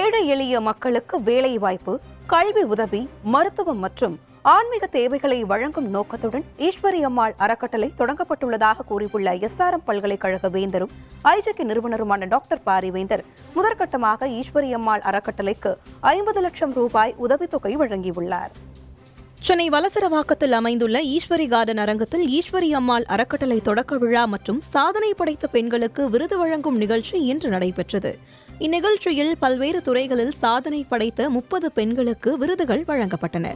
ஏழை எளிய மக்களுக்கு வேலை வாய்ப்பு, கல்வி உதவி, மருத்துவம் மற்றும் ஆன்மீக தேவைகளை வழங்கும் நோக்கத்துடன் ஈஸ்வரி அம்மாள் அறக்கட்டளை தொடங்கப்பட்டுள்ளதாக கூறியுள்ள எஸ்ஆர்எம் பல்கலைக்கழக வேந்தரும் ஐஜேகே நிறுவனருமான டாக்டர் பாரிவேந்தர் முதற்கட்டமாக ஈஸ்வரி அம்மாள் அறக்கட்டளைக்கு 50 லட்சம் ரூபாய் உதவித்தொகை வழங்கியுள்ளார். சென்னை வலசரவாக்கத்தில் அமைந்துள்ள ஈஸ்வரி கார்டன் அரங்கத்தில் ஈஸ்வரி அம்மாள் அறக்கட்டளை தொடக்க விழா மற்றும் சாதனை படைத்த பெண்களுக்கு விருது வழங்கும் நிகழ்ச்சி இன்று நடைபெற்றது. இந்நிகழ்ச்சியில் பல்வேறு துறைகளில் சாதனை படைத்த 30 பெண்களுக்கு விருதுகள் வழங்கப்பட்டன.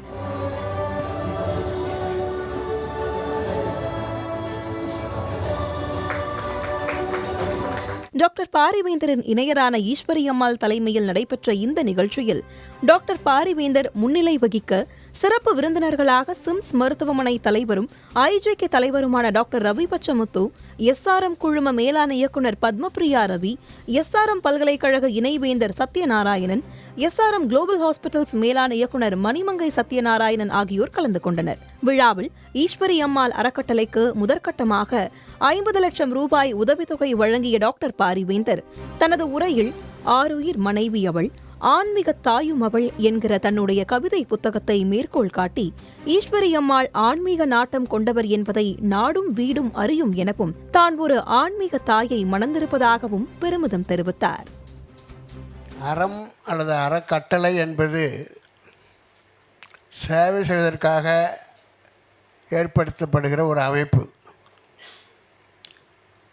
டாக்டர் பாரிவேந்தரின் இணையரான ஈஸ்வரி அம்மாள் தலைமையில் நடைபெற்ற இந்த நிகழ்ச்சியில் டாக்டர் பாரிவேந்தர் முன்னிலை வகிக்க சிறப்பு விருந்தினர்களாக சிம்ஸ் மருத்துவமனை தலைவரும் ஐஜேகே தலைவருமான டாக்டர் ரவி பச்சமுத்து, எஸ்ஆர்எம் குழும மேலாண் இயக்குநர் பத்மபிரியா ரவி, எஸ்ஆர்எம் பல்கலைக்கழக இணைவேந்தர் சத்யநாராயணன், எஸ்ஆர்எம் குளோபல் ஹாஸ்பிட்டல்ஸ் மேலாண் இயக்குநர் மணிமங்கை சத்யநாராயணன் ஆகியோர் கலந்து கொண்டனர். விழாவில் ஈஸ்வரி அம்மாள் அறக்கட்டளைக்கு முதற்கட்டமாக 50 லட்சம் ரூபாய் உதவித்தொகை வழங்கிய டாக்டர் பாரிவேந்தர் தனது உரையில் ஆருயிர் மனைவி அவள், ஆன்மீக தாயும் அவள் என்கிற தன்னுடைய கவிதை புத்தகத்தை மேற்கோள் காட்டி ஈஸ்வரி அம்மாள் ஆன்மீக நாட்டம் கொண்டவர் என்பதை நாடும் வீடும் அறியும் எனவும் தான் ஒரு ஆன்மீக தாயை மணந்திருப்பதாகவும் பெருமிதம் தெரிவித்தார். அறம் அல்லது அறக்கட்டளை என்பது சேவை செய்வதற்காக ஏற்படுத்தப்படுகிற ஒரு அமைப்பு.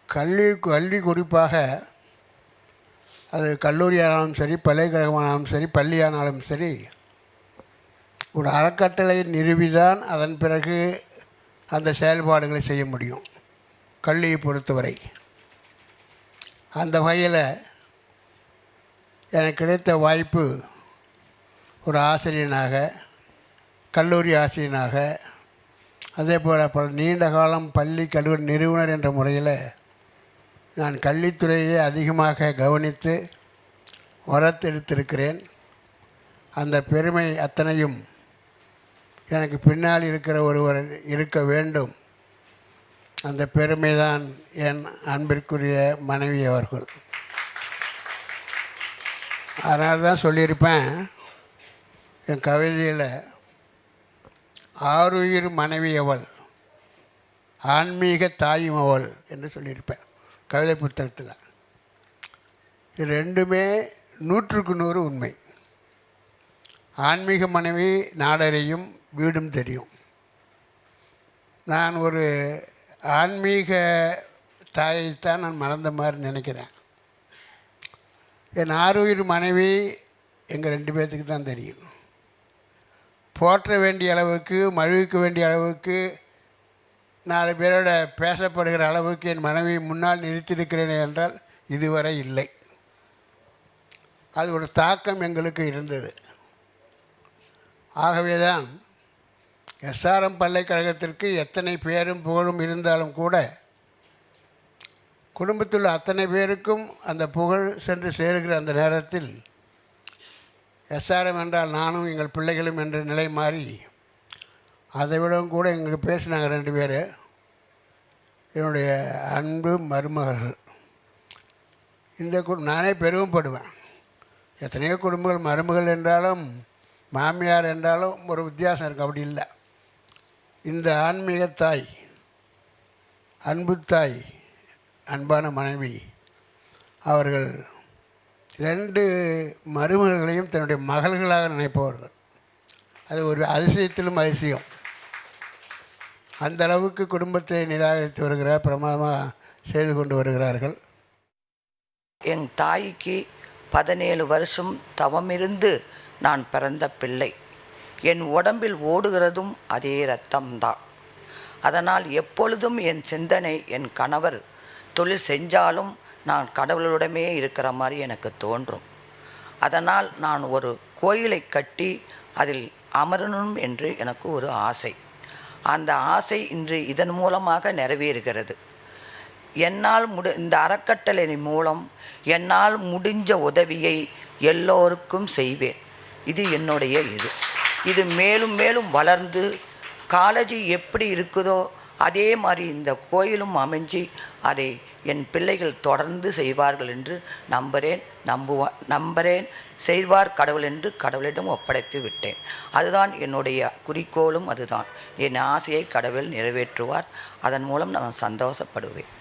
கல்வி குறிப்பாக அது கல்லூரியானாலும் சரி, பல்கலைக்கழகமானாலும் சரி, பள்ளியானாலும் சரி, ஒரு அறக்கட்டளை நிறுவிதான் அதன் பிறகு அந்த செயல்பாடுகளை செய்ய முடியும். கல்வியை பொறுத்தவரை அந்த வகையில் எனக்கு கிடைத்த வாய்ப்பு ஒரு ஆசிரியனாக, கல்லூரி ஆசிரியனாக, அதே போல் பல நீண்ட காலம் பள்ளி கல்லூரி நிறுவனர் என்ற முறையில் நான் கல்வித்துறையை அதிகமாக கவனித்து வளர்த்தெடுத்திருக்கிறேன். அந்த பெருமை அத்தனையும் எனக்கு பின்னால் இருக்கிற ஒருவர் இருக்க வேண்டும். அந்த பெருமை தான் என் அன்பிற்குரிய மனைவி அவர்கள். அதனால தான் சொல்லியிருப்பேன் என் கவிதையில், ஆருயிர் மனைவி அவள், ஆன்மீக தாயும் அவள் என்று சொல்லியிருப்பேன் கவிதை புத்தகத்தில். இது ரெண்டுமே 100க்கு 100 உண்மை. ஆன்மீக மனைவி நாடறியும், வீடும் தெரியும். நான் ஒரு ஆன்மீக தாயைத்தான் நான் மறந்த மாதிரி நினைக்கிறேன். என் ஆருயிர் மனைவி எங்கள் 2 பேர்த்துக்கு தான் தெரியும். போற்ற வேண்டிய அளவுக்கு, மகிழ்விக்க வேண்டிய அளவுக்கு, 4 பேரோட பேசப்படுகிற அளவுக்கு என் மனைவி முன்னால் நிறுத்தியிருக்கிறேனே என்றால் இதுவரை இல்லை. அது ஒரு தாக்கம் எங்களுக்கு இருந்தது. ஆகவே தான் எஸ்ஆர்எம் பல்கலைக்கழகத்திற்கு எத்தனை பேரும் புகழும் இருந்தாலும் கூட குடும்பத்தில் அத்தனை பேருக்கும் அந்த புகழ் சென்று சேருகிற அந்த நேரத்தில் எஸ்ஆர்எம் என்றால் நானும் எங்கள் பிள்ளைகளும் என்ற நிலை மாறி, அதை விடவும் கூட எங்களுக்கு பேசினாங்க 2 பேர், என்னுடைய அன்பு மருமகள். இந்த நானே பெருமைப்படுவேன். எத்தனையோ குடும்பங்கள் மருமகள் என்றாலும் மாமியார் என்றாலும் ஒரு வித்தியாசம் இருக்குது. அப்படி இல்லை. இந்த ஆன்மீக தாய், அன்பு தாய், அன்பான மனைவி அவர்கள் 2 மருமகள்களையும் தன்னுடைய மகள்களாக நினைப்பவர்கள். அது ஒரு அதிசயத்திலும் அதிசயம். அந்த அளவுக்கு குடும்பத்தை நிராகரித்து வருகிறார், பிரமாதமாக செய்து கொண்டு வருகிறார்கள். என் தாய்க்கு 17 வருஷம் தவமிருந்து நான் பிறந்த பிள்ளை. என் உடம்பில் ஓடுகிறதும் அதே இரத்தம்தான். அதனால் எப்பொழுதும் என் சிந்தனை என் கணவர் தொழில் செஞ்சாலும் நான் கடவுளுடமே இருக்கிற மாதிரி எனக்கு தோன்றும். அதனால் நான் ஒரு கோயிலை கட்டி அதில் அமரணும் என்று எனக்கு ஒரு ஆசை. அந்த ஆசை இன்று இதன் மூலமாக நிறைவேறுகிறது. என்னால் இந்த அறக்கட்டளை மூலம் என்னால் முடிஞ்ச உதவியை எல்லோருக்கும் செய்வேன். இது என்னுடைய இது மேலும் மேலும் வளர்ந்து காலேஜ் எப்படி இருக்குதோ அதே மாதிரி இந்த கோயிலும் அமைஞ்சு அதை என் பிள்ளைகள் தொடர்ந்து செய்வார்கள் என்று நம்புகிறேன். நம்புகிறேன், செய்வார் கடவுள் என்று கடவுளிடம் ஒப்படைத்து விட்டேன். அதுதான் என்னுடைய குறிக்கோளும், அதுதான் என் ஆசையை கடவுள் நிறைவேற்றுவார். அதன் மூலம் நான் சந்தோஷப்படுவேன்.